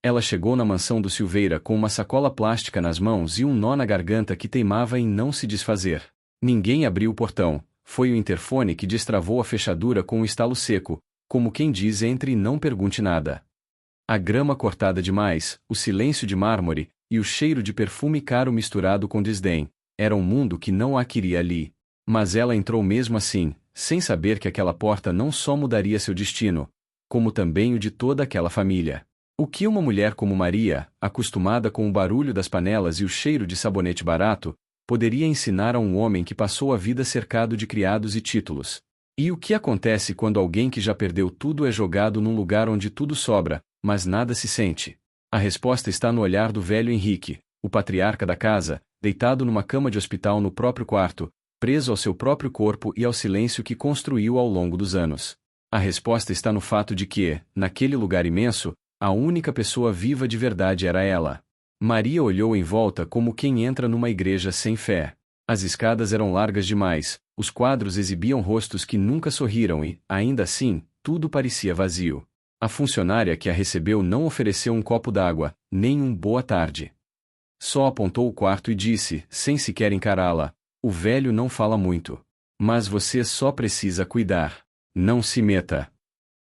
Ela chegou na mansão do Silveira com uma sacola plástica nas mãos e um nó na garganta que teimava em não se desfazer. Ninguém abriu o portão, foi o interfone que destravou a fechadura com um estalo seco, como quem diz entre e não pergunte nada. A grama cortada demais, o silêncio de mármore, e o cheiro de perfume caro misturado com desdém, era um mundo que não a queria ali. Mas ela entrou mesmo assim, sem saber que aquela porta não só mudaria seu destino, como também o de toda aquela família. O que uma mulher como Maria, acostumada com o barulho das panelas e o cheiro de sabonete barato, poderia ensinar a um homem que passou a vida cercado de criados e títulos? E o que acontece quando alguém que já perdeu tudo é jogado num lugar onde tudo sobra, mas nada se sente? A resposta está no olhar do velho Henrique, o patriarca da casa, deitado numa cama de hospital no próprio quarto, preso ao seu próprio corpo e ao silêncio que construiu ao longo dos anos. A resposta está no fato de que, naquele lugar imenso, a única pessoa viva de verdade era ela. Maria olhou em volta como quem entra numa igreja sem fé. As escadas eram largas demais, os quadros exibiam rostos que nunca sorriram e, ainda assim, tudo parecia vazio. A funcionária que a recebeu não ofereceu um copo d'água, nem um boa tarde. Só apontou o quarto e disse, sem sequer encará-la: "O velho não fala muito. Mas você só precisa cuidar. Não se meta."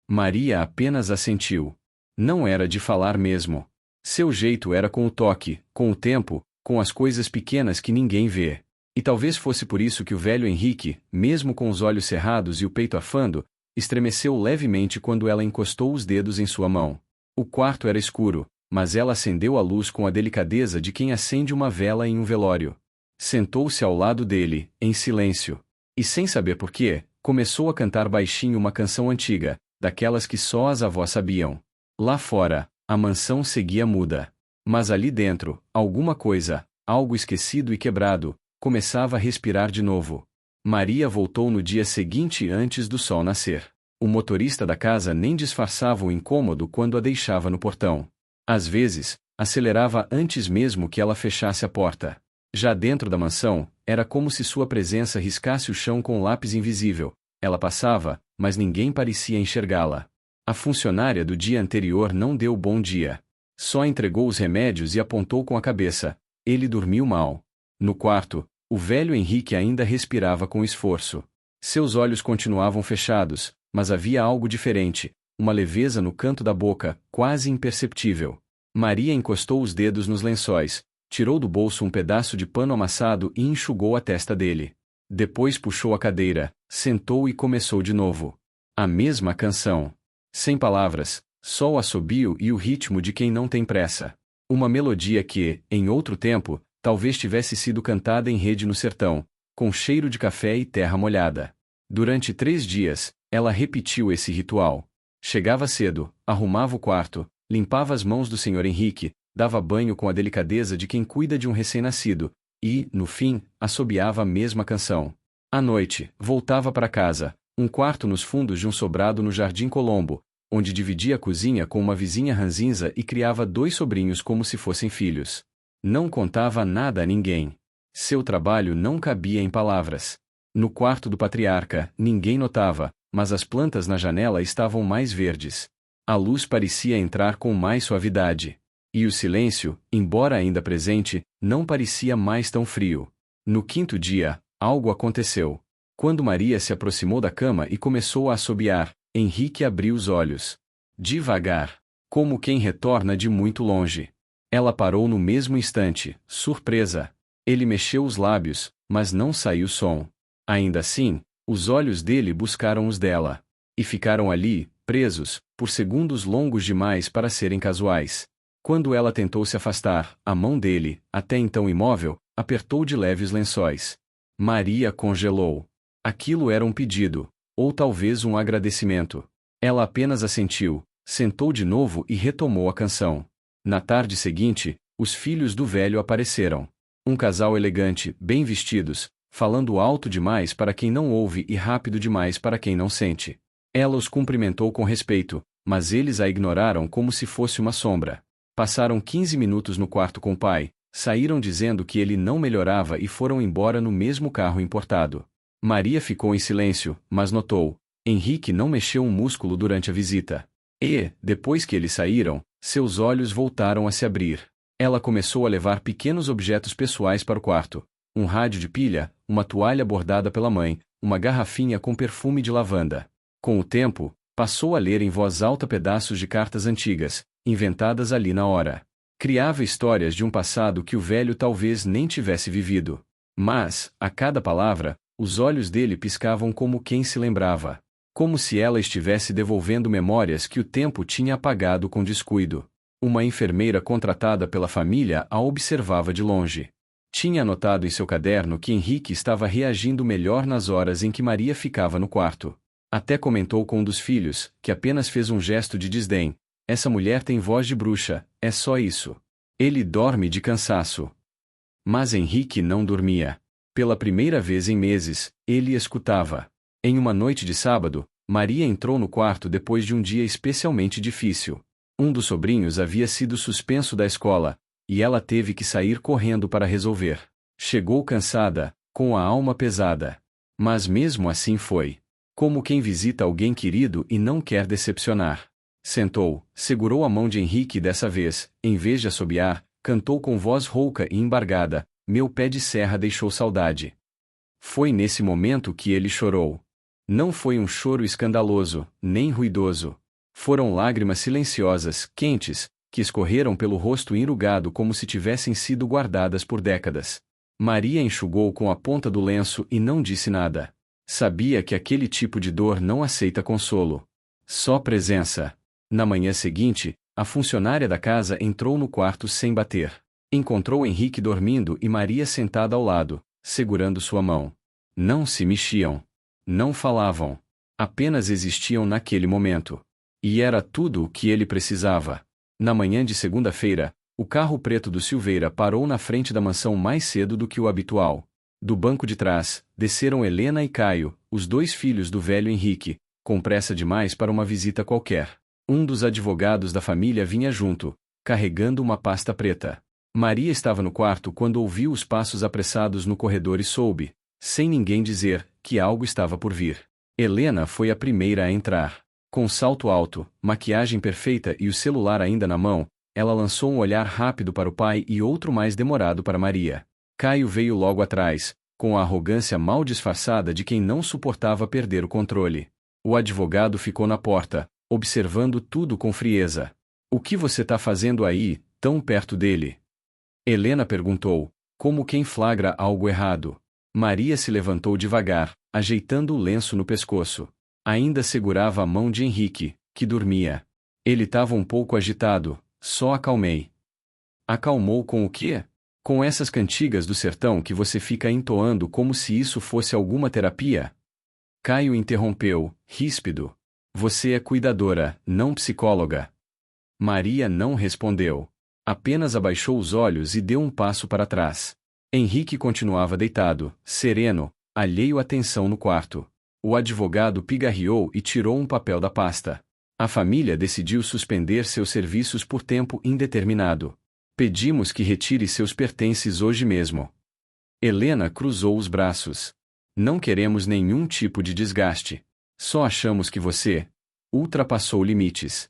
Maria apenas assentiu. Não era de falar mesmo. Seu jeito era com o toque, com o tempo, com as coisas pequenas que ninguém vê. E talvez fosse por isso que o velho Henrique, mesmo com os olhos cerrados e o peito afando, estremeceu levemente quando ela encostou os dedos em sua mão. O quarto era escuro, mas ela acendeu a luz com a delicadeza de quem acende uma vela em um velório. Sentou-se ao lado dele, em silêncio. E sem saber por quê, começou a cantar baixinho uma canção antiga, daquelas que só as avós sabiam. Lá fora, a mansão seguia muda. Mas ali dentro, alguma coisa, algo esquecido e quebrado, começava a respirar de novo. Maria voltou no dia seguinte antes do sol nascer. O motorista da casa nem disfarçava o incômodo quando a deixava no portão. Às vezes, acelerava antes mesmo que ela fechasse a porta. Já dentro da mansão, era como se sua presença riscasse o chão com um lápis invisível. Ela passava, mas ninguém parecia enxergá-la. A funcionária do dia anterior não deu bom dia. Só entregou os remédios e apontou com a cabeça. Ele dormiu mal. No quarto, o velho Henrique ainda respirava com esforço. Seus olhos continuavam fechados, mas havia algo diferente, uma leveza no canto da boca, quase imperceptível. Maria encostou os dedos nos lençóis, tirou do bolso um pedaço de pano amassado e enxugou a testa dele. Depois puxou a cadeira, sentou e começou de novo. A mesma canção. Sem palavras, só o assobio e o ritmo de quem não tem pressa. Uma melodia que, em outro tempo, talvez tivesse sido cantada em rede no sertão, com cheiro de café e terra molhada. Durante 3 dias, ela repetiu esse ritual. Chegava cedo, arrumava o quarto, limpava as mãos do Sr. Henrique, dava banho com a delicadeza de quem cuida de um recém-nascido, e, no fim, assobiava a mesma canção. À noite, voltava para casa, um quarto nos fundos de um sobrado no Jardim Colombo, onde dividia a cozinha com uma vizinha ranzinza e criava 2 sobrinhos como se fossem filhos. Não contava nada a ninguém. Seu trabalho não cabia em palavras. No quarto do patriarca, ninguém notava, mas as plantas na janela estavam mais verdes. A luz parecia entrar com mais suavidade. E o silêncio, embora ainda presente, não parecia mais tão frio. No 5º dia, algo aconteceu. Quando Maria se aproximou da cama e começou a assobiar, Henrique abriu os olhos. Devagar, como quem retorna de muito longe. Ela parou no mesmo instante, surpresa. Ele mexeu os lábios, mas não saiu som. Ainda assim, os olhos dele buscaram os dela. E ficaram ali, presos, por segundos longos demais para serem casuais. Quando ela tentou se afastar, a mão dele, até então imóvel, apertou de leve os lençóis. Maria congelou. Aquilo era um pedido, ou talvez um agradecimento. Ela apenas assentiu, sentou de novo e retomou a canção. Na tarde seguinte, os filhos do velho apareceram. Um casal elegante, bem vestidos, falando alto demais para quem não ouve e rápido demais para quem não sente. Ela os cumprimentou com respeito, mas eles a ignoraram como se fosse uma sombra. Passaram 15 minutos no quarto com o pai, saíram dizendo que ele não melhorava e foram embora no mesmo carro importado. Maria ficou em silêncio, mas notou. Henrique não mexeu um músculo durante a visita. E, depois que eles saíram, seus olhos voltaram a se abrir. Ela começou a levar pequenos objetos pessoais para o quarto. Um rádio de pilha, uma toalha bordada pela mãe, uma garrafinha com perfume de lavanda. Com o tempo, passou a ler em voz alta pedaços de cartas antigas, inventadas ali na hora. Criava histórias de um passado que o velho talvez nem tivesse vivido. Mas, a cada palavra, os olhos dele piscavam como quem se lembrava. Como se ela estivesse devolvendo memórias que o tempo tinha apagado com descuido. Uma enfermeira contratada pela família a observava de longe. Tinha anotado em seu caderno que Henrique estava reagindo melhor nas horas em que Maria ficava no quarto. Até comentou com um dos filhos, que apenas fez um gesto de desdém. Essa mulher tem voz de bruxa, é só isso. Ele dorme de cansaço. Mas Henrique não dormia. Pela primeira vez em meses, ele escutava. Em uma noite de sábado, Maria entrou no quarto depois de um dia especialmente difícil. Um dos sobrinhos havia sido suspenso da escola, e ela teve que sair correndo para resolver. Chegou cansada, com a alma pesada. Mas mesmo assim foi. Como quem visita alguém querido e não quer decepcionar. Sentou, segurou a mão de Henrique e dessa vez, em vez de assobiar, cantou com voz rouca e embargada: "Meu pé de serra deixou saudade." Foi nesse momento que ele chorou. Não foi um choro escandaloso, nem ruidoso. Foram lágrimas silenciosas, quentes, que escorreram pelo rosto enrugado como se tivessem sido guardadas por décadas. Maria enxugou com a ponta do lenço e não disse nada. Sabia que aquele tipo de dor não aceita consolo. Só presença. Na manhã seguinte, a funcionária da casa entrou no quarto sem bater. Encontrou Henrique dormindo e Maria sentada ao lado, segurando sua mão. Não se mexiam. Não falavam. Apenas existiam naquele momento. E era tudo o que ele precisava. Na manhã de segunda-feira, o carro preto do Silveira parou na frente da mansão mais cedo do que o habitual. Do banco de trás, desceram Helena e Caio, os dois filhos do velho Henrique, com pressa demais para uma visita qualquer. Um dos advogados da família vinha junto, carregando uma pasta preta. Maria estava no quarto quando ouviu os passos apressados no corredor e soube, sem ninguém dizer, que algo estava por vir. Helena foi a primeira a entrar. Com salto alto, maquiagem perfeita e o celular ainda na mão, ela lançou um olhar rápido para o pai e outro mais demorado para Maria. Caio veio logo atrás, com a arrogância mal disfarçada de quem não suportava perder o controle. O advogado ficou na porta, observando tudo com frieza. "O que você está fazendo aí, tão perto dele?" Helena perguntou, como quem flagra algo errado. Maria se levantou devagar, ajeitando o lenço no pescoço. Ainda segurava a mão de Henrique, que dormia. Ele estava um pouco agitado, só acalmei. Acalmou com o quê? Com essas cantigas do sertão que você fica entoando como se isso fosse alguma terapia? Caio interrompeu, ríspido. Você é cuidadora, não psicóloga. Maria não respondeu. Apenas abaixou os olhos e deu um passo para trás. Henrique continuava deitado, sereno, alheio à tensão no quarto. O advogado pigarreou e tirou um papel da pasta. A família decidiu suspender seus serviços por tempo indeterminado. Pedimos que retire seus pertences hoje mesmo. Helena cruzou os braços. Não queremos nenhum tipo de desgaste. Só achamos que você ultrapassou limites.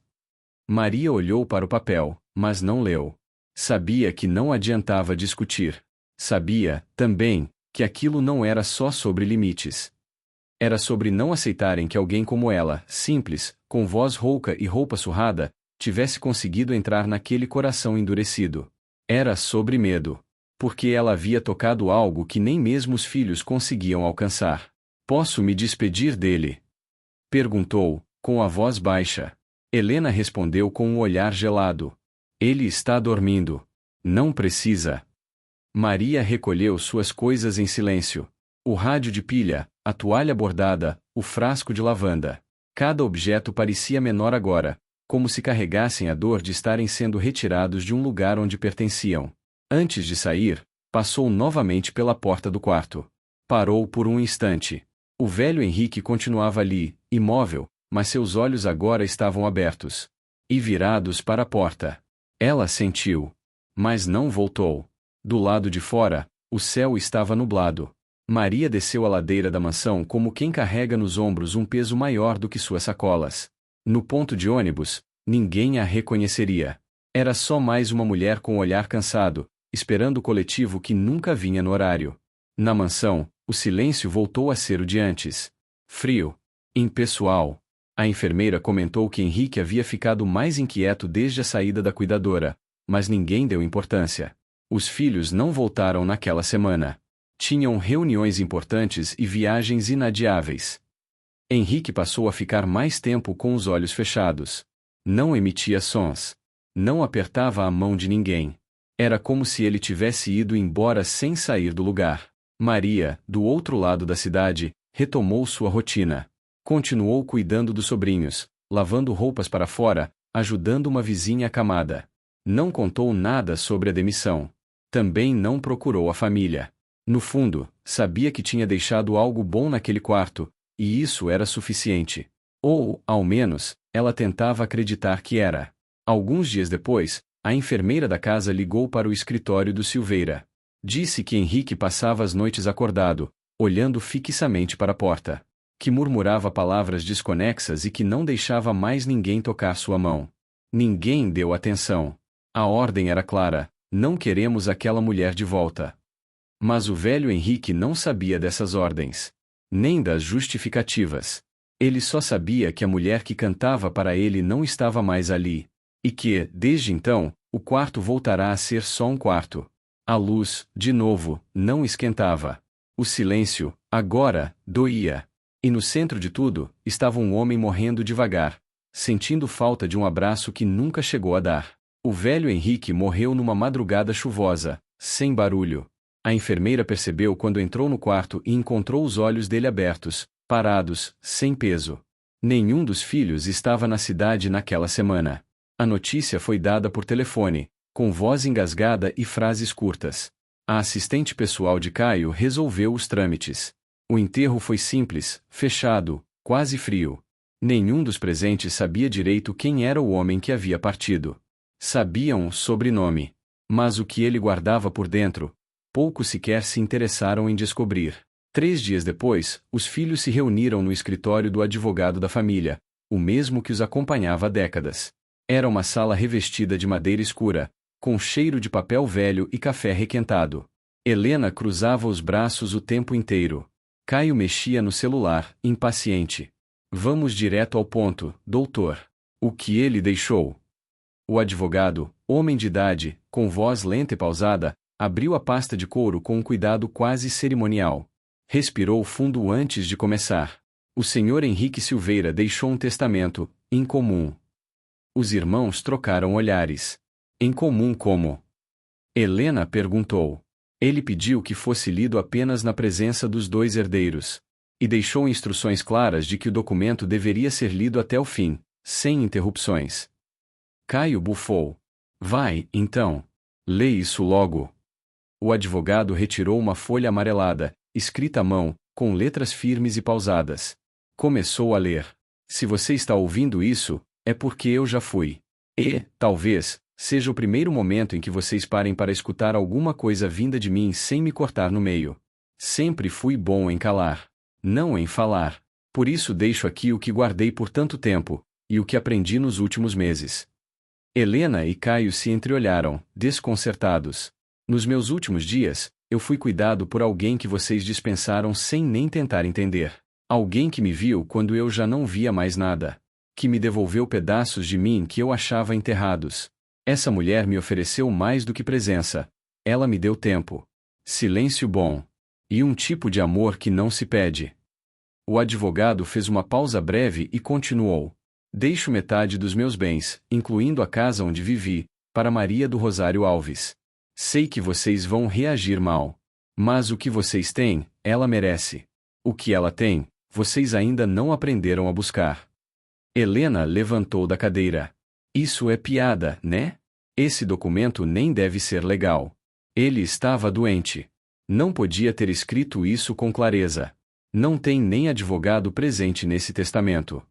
Maria olhou para o papel, mas não leu. Sabia que não adiantava discutir. Sabia, também, que aquilo não era só sobre limites. Era sobre não aceitarem que alguém como ela, simples, com voz rouca e roupa surrada, tivesse conseguido entrar naquele coração endurecido. Era sobre medo. Porque ela havia tocado algo que nem mesmo os filhos conseguiam alcançar. "Posso me despedir dele?" perguntou, com a voz baixa. Helena respondeu com um olhar gelado. "Ele está dormindo. Não precisa." Maria recolheu suas coisas em silêncio. O rádio de pilha, a toalha bordada, o frasco de lavanda. Cada objeto parecia menor agora, como se carregassem a dor de estarem sendo retirados de um lugar onde pertenciam. Antes de sair, passou novamente pela porta do quarto. Parou por um instante. O velho Henrique continuava ali, imóvel, mas seus olhos agora estavam abertos. E virados para a porta. Ela sentiu. Mas não voltou. Do lado de fora, o céu estava nublado. Maria desceu a ladeira da mansão como quem carrega nos ombros um peso maior do que suas sacolas. No ponto de ônibus, ninguém a reconheceria. Era só mais uma mulher com o olhar cansado, esperando o coletivo que nunca vinha no horário. Na mansão, o silêncio voltou a ser o de antes. Frio. Impessoal. A enfermeira comentou que Henrique havia ficado mais inquieto desde a saída da cuidadora, mas ninguém deu importância. Os filhos não voltaram naquela semana. Tinham reuniões importantes e viagens inadiáveis. Henrique passou a ficar mais tempo com os olhos fechados. Não emitia sons. Não apertava a mão de ninguém. Era como se ele tivesse ido embora sem sair do lugar. Maria, do outro lado da cidade, retomou sua rotina. Continuou cuidando dos sobrinhos, lavando roupas para fora, ajudando uma vizinha acamada. Não contou nada sobre a demissão. Também não procurou a família. No fundo, sabia que tinha deixado algo bom naquele quarto, e isso era suficiente. Ou, ao menos, ela tentava acreditar que era. Alguns dias depois, a enfermeira da casa ligou para o escritório do Silveira. Disse que Henrique passava as noites acordado, olhando fixamente para a porta. Que murmurava palavras desconexas e que não deixava mais ninguém tocar sua mão. Ninguém deu atenção. A ordem era clara: não queremos aquela mulher de volta. Mas o velho Henrique não sabia dessas ordens. Nem das justificativas. Ele só sabia que a mulher que cantava para ele não estava mais ali. E que, desde então, o quarto voltará a ser só um quarto. A luz, de novo, não esquentava. O silêncio, agora, doía. E no centro de tudo, estava um homem morrendo devagar, sentindo falta de um abraço que nunca chegou a dar. O velho Henrique morreu numa madrugada chuvosa, sem barulho. A enfermeira percebeu quando entrou no quarto e encontrou os olhos dele abertos, parados, sem peso. Nenhum dos filhos estava na cidade naquela semana. A notícia foi dada por telefone, com voz engasgada e frases curtas. A assistente pessoal de Caio resolveu os trâmites. O enterro foi simples, fechado, quase frio. Nenhum dos presentes sabia direito quem era o homem que havia partido. Sabiam o sobrenome. Mas o que ele guardava por dentro, poucos sequer se interessaram em descobrir. 3 dias depois, os filhos se reuniram no escritório do advogado da família, o mesmo que os acompanhava há décadas. Era uma sala revestida de madeira escura, com cheiro de papel velho e café requentado. Helena cruzava os braços o tempo inteiro. Caio mexia no celular, impaciente. Vamos direto ao ponto, doutor. O que ele deixou? O advogado, homem de idade, com voz lenta e pausada, abriu a pasta de couro com um cuidado quase cerimonial. Respirou fundo antes de começar. O senhor Henrique Silveira deixou um testamento, incomum. Os irmãos trocaram olhares. Incomum como? Helena perguntou. Ele pediu que fosse lido apenas na presença dos 2 herdeiros. E deixou instruções claras de que o documento deveria ser lido até o fim, sem interrupções. Caio bufou. Vai, então. Lê isso logo. O advogado retirou uma folha amarelada, escrita à mão, com letras firmes e pausadas. Começou a ler. Se você está ouvindo isso, é porque eu já fui. E, talvez, seja o primeiro momento em que vocês parem para escutar alguma coisa vinda de mim sem me cortar no meio. Sempre fui bom em calar, não em falar. Por isso deixo aqui o que guardei por tanto tempo, e o que aprendi nos últimos meses. Helena e Caio se entreolharam, desconcertados. Nos meus últimos dias, eu fui cuidado por alguém que vocês dispensaram sem nem tentar entender. Alguém que me viu quando eu já não via mais nada. Que me devolveu pedaços de mim que eu achava enterrados. Essa mulher me ofereceu mais do que presença. Ela me deu tempo. Silêncio bom. E um tipo de amor que não se pede. O advogado fez uma pausa breve e continuou. Deixo metade dos meus bens, incluindo a casa onde vivi, para Maria do Rosário Alves. Sei que vocês vão reagir mal. Mas o que vocês têm, ela merece. O que ela tem, vocês ainda não aprenderam a buscar. Helena levantou da cadeira. Isso é piada, né? Esse documento nem deve ser legal. Ele estava doente. Não podia ter escrito isso com clareza. Não tem nem advogado presente nesse testamento.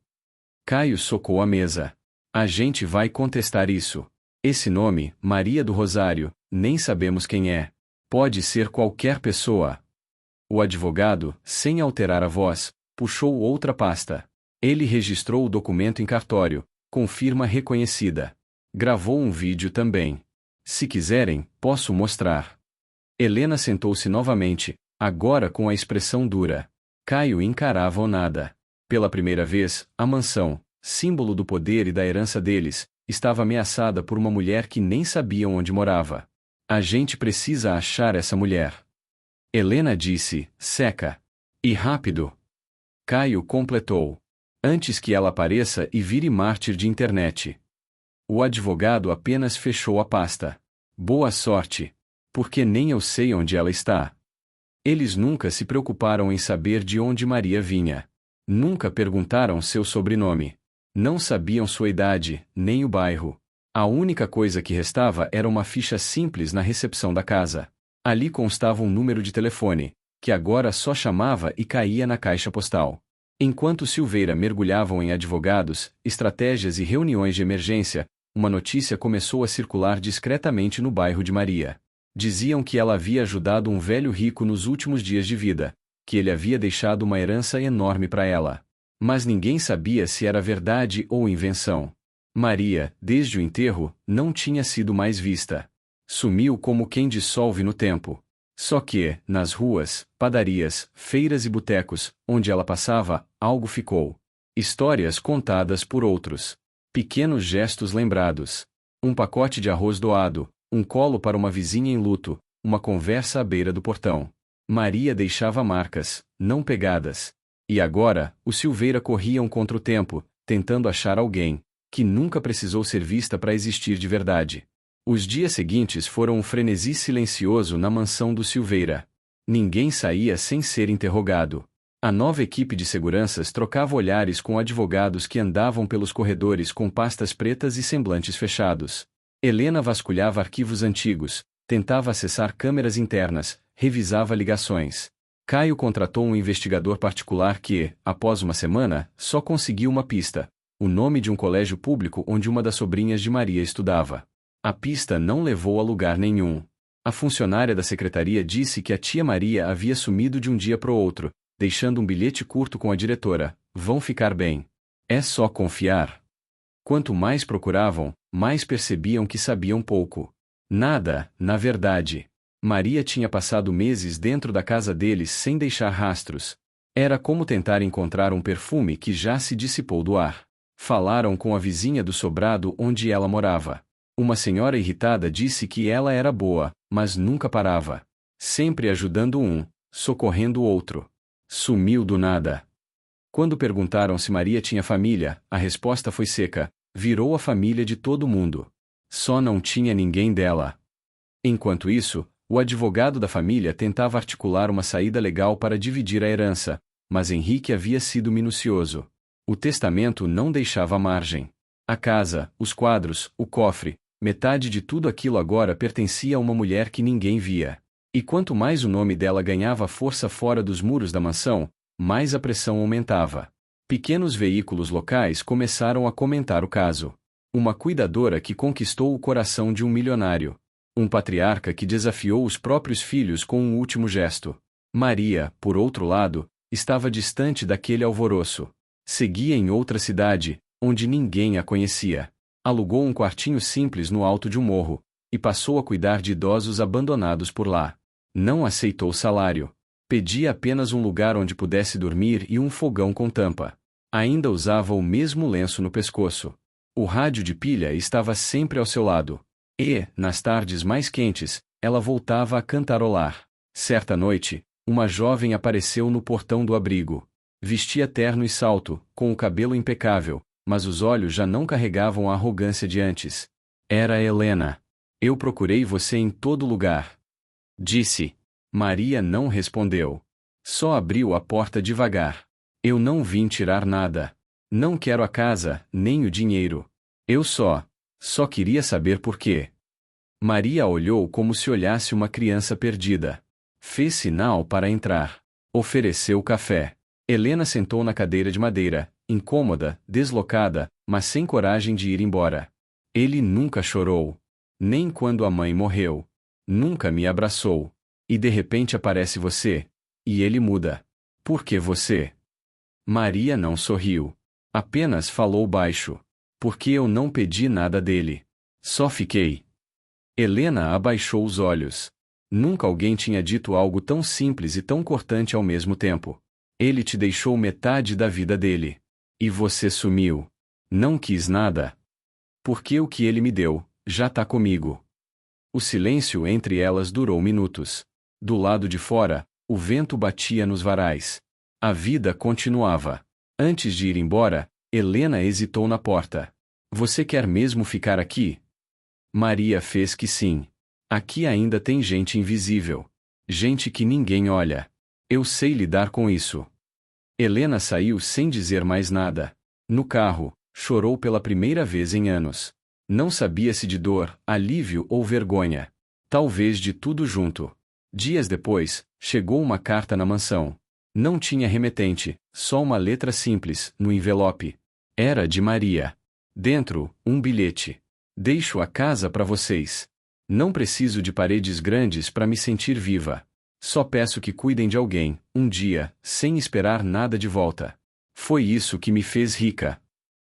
Caio socou a mesa. A gente vai contestar isso. Esse nome, Maria do Rosário, nem sabemos quem é. Pode ser qualquer pessoa. O advogado, sem alterar a voz, puxou outra pasta. Ele registrou o documento em cartório, com firma reconhecida. Gravou um vídeo também. Se quiserem, posso mostrar. Helena sentou-se novamente, agora com a expressão dura. Caio encarava o nada. Pela primeira vez, a mansão, símbolo do poder e da herança deles, estava ameaçada por uma mulher que nem sabiam onde morava. A gente precisa achar essa mulher. Helena disse, seca. E rápido. Caio completou. Antes que ela apareça e vire mártir de internet. O advogado apenas fechou a pasta. Boa sorte. Porque nem eu sei onde ela está. Eles nunca se preocuparam em saber de onde Maria vinha. Nunca perguntaram seu sobrenome. Não sabiam sua idade, nem o bairro. A única coisa que restava era uma ficha simples na recepção da casa. Ali constava um número de telefone, que agora só chamava e caía na caixa postal. Enquanto Silveira mergulhavam em advogados, estratégias e reuniões de emergência, uma notícia começou a circular discretamente no bairro de Maria. Diziam que ela havia ajudado um velho rico nos últimos dias de vida, que ele havia deixado uma herança enorme para ela. Mas ninguém sabia se era verdade ou invenção. Maria, desde o enterro, não tinha sido mais vista. Sumiu como quem dissolve no tempo. Só que, nas ruas, padarias, feiras e botecos, onde ela passava, algo ficou. Histórias contadas por outros. Pequenos gestos lembrados. Um pacote de arroz doado, um colo para uma vizinha em luto, uma conversa à beira do portão. Maria deixava marcas, não pegadas. E agora, os Silveira corriam contra o tempo, tentando achar alguém, que nunca precisou ser vista para existir de verdade. Os dias seguintes foram um frenesi silencioso na mansão do Silveira. Ninguém saía sem ser interrogado. A nova equipe de seguranças trocava olhares com advogados que andavam pelos corredores com pastas pretas e semblantes fechados. Helena vasculhava arquivos antigos, tentava acessar câmeras internas, revisava ligações. Caio contratou um investigador particular que, após uma semana, só conseguiu uma pista: o nome de um colégio público onde uma das sobrinhas de Maria estudava. A pista não levou a lugar nenhum. A funcionária da secretaria disse que a tia Maria havia sumido de um dia para o outro, deixando um bilhete curto com a diretora: vão ficar bem. É só confiar. Quanto mais procuravam, mais percebiam que sabiam pouco. Nada, na verdade. Maria tinha passado meses dentro da casa deles sem deixar rastros. Era como tentar encontrar um perfume que já se dissipou do ar. Falaram com a vizinha do sobrado onde ela morava. Uma senhora irritada disse que ela era boa, mas nunca parava. Sempre ajudando um, socorrendo o outro. Sumiu do nada. Quando perguntaram se Maria tinha família, a resposta foi seca: virou a família de todo mundo. Só não tinha ninguém dela. Enquanto isso, o advogado da família tentava articular uma saída legal para dividir a herança, mas Henrique havia sido minucioso. O testamento não deixava margem. A casa, os quadros, o cofre, metade de tudo aquilo agora pertencia a uma mulher que ninguém via. E quanto mais o nome dela ganhava força fora dos muros da mansão, mais a pressão aumentava. Pequenos veículos locais começaram a comentar o caso. Uma cuidadora que conquistou o coração de um milionário. Um patriarca que desafiou os próprios filhos com um último gesto. Maria, por outro lado, estava distante daquele alvoroço. Seguia em outra cidade, onde ninguém a conhecia. Alugou um quartinho simples no alto de um morro, e passou a cuidar de idosos abandonados por lá. Não aceitou salário. Pedia apenas um lugar onde pudesse dormir e um fogão com tampa. Ainda usava o mesmo lenço no pescoço. O rádio de pilha estava sempre ao seu lado. E, nas tardes mais quentes, ela voltava a cantarolar. Certa noite, uma jovem apareceu no portão do abrigo. Vestia terno e salto, com o cabelo impecável, mas os olhos já não carregavam a arrogância de antes. Era Helena. Eu procurei você em todo lugar. Disse. Maria não respondeu. Só abriu a porta devagar. Eu não vim tirar nada. Não quero a casa, nem o dinheiro. Eu só queria saber por quê. Maria olhou como se olhasse uma criança perdida. Fez sinal para entrar. Ofereceu café. Helena sentou na cadeira de madeira, incômoda, deslocada, mas sem coragem de ir embora. Ele nunca chorou. Nem quando a mãe morreu. Nunca me abraçou. E de repente aparece você. E ele muda. Por que você? Maria não sorriu. Apenas falou baixo. Porque eu não pedi nada dele. Só fiquei. Helena abaixou os olhos. Nunca alguém tinha dito algo tão simples e tão cortante ao mesmo tempo. Ele te deixou metade da vida dele. E você sumiu. Não quis nada. Porque o que ele me deu, já tá comigo. O silêncio entre elas durou minutos. Do lado de fora, o vento batia nos varais. A vida continuava. Antes de ir embora, Helena hesitou na porta. Você quer mesmo ficar aqui? Maria fez que sim. Aqui ainda tem gente invisível. Gente que ninguém olha. Eu sei lidar com isso. Helena saiu sem dizer mais nada. No carro, chorou pela primeira vez em anos. Não sabia se de dor, alívio ou vergonha. Talvez de tudo junto. Dias depois, chegou uma carta na mansão. Não tinha remetente, só uma letra simples, no envelope. Era de Maria. Dentro, um bilhete. Deixo a casa para vocês. Não preciso de paredes grandes para me sentir viva. Só peço que cuidem de alguém, um dia, sem esperar nada de volta. Foi isso que me fez rica.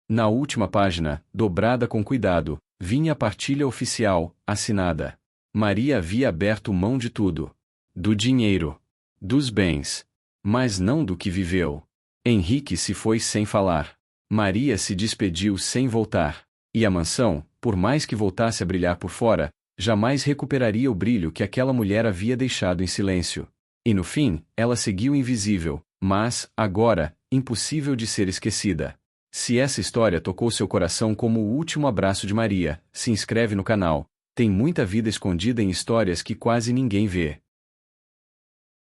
Na última página, dobrada com cuidado, vinha a partilha oficial, assinada. Maria havia aberto mão de tudo. Do dinheiro. Dos bens. Mas não do que viveu. Henrique se foi sem falar. Maria se despediu sem voltar. E a mansão, por mais que voltasse a brilhar por fora, jamais recuperaria o brilho que aquela mulher havia deixado em silêncio. E no fim, ela seguiu invisível, mas, agora, impossível de ser esquecida. Se essa história tocou seu coração como o último abraço de Maria, se inscreve no canal. Tem muita vida escondida em histórias que quase ninguém vê.